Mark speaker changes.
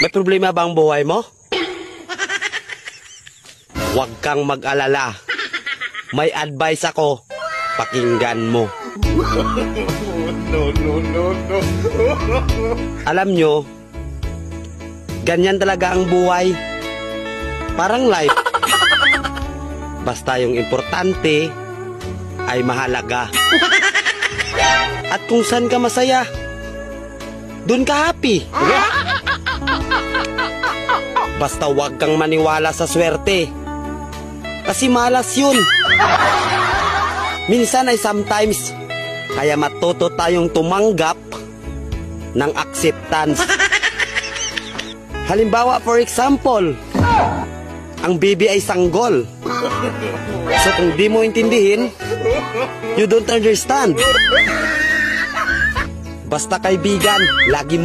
Speaker 1: May problema ba ang buhay mo? Huwag kang mag-alala. May advice ako. Pakinggan mo. No. Alam nyo, ganyan talaga ang buhay. Parang life. Basta yung importante ay mahalaga. At kung saan ka masaya, dun ka happy. Basta huwag kang maniwala sa swerte. Kasi malas yun. Minsan ay sometimes, kaya matuto tayong tumanggap ng acceptance. Halimbawa, for example, ang baby ay sanggol. So kung di mo intindihin, you don't understand. Basta kaibigan, lagi mo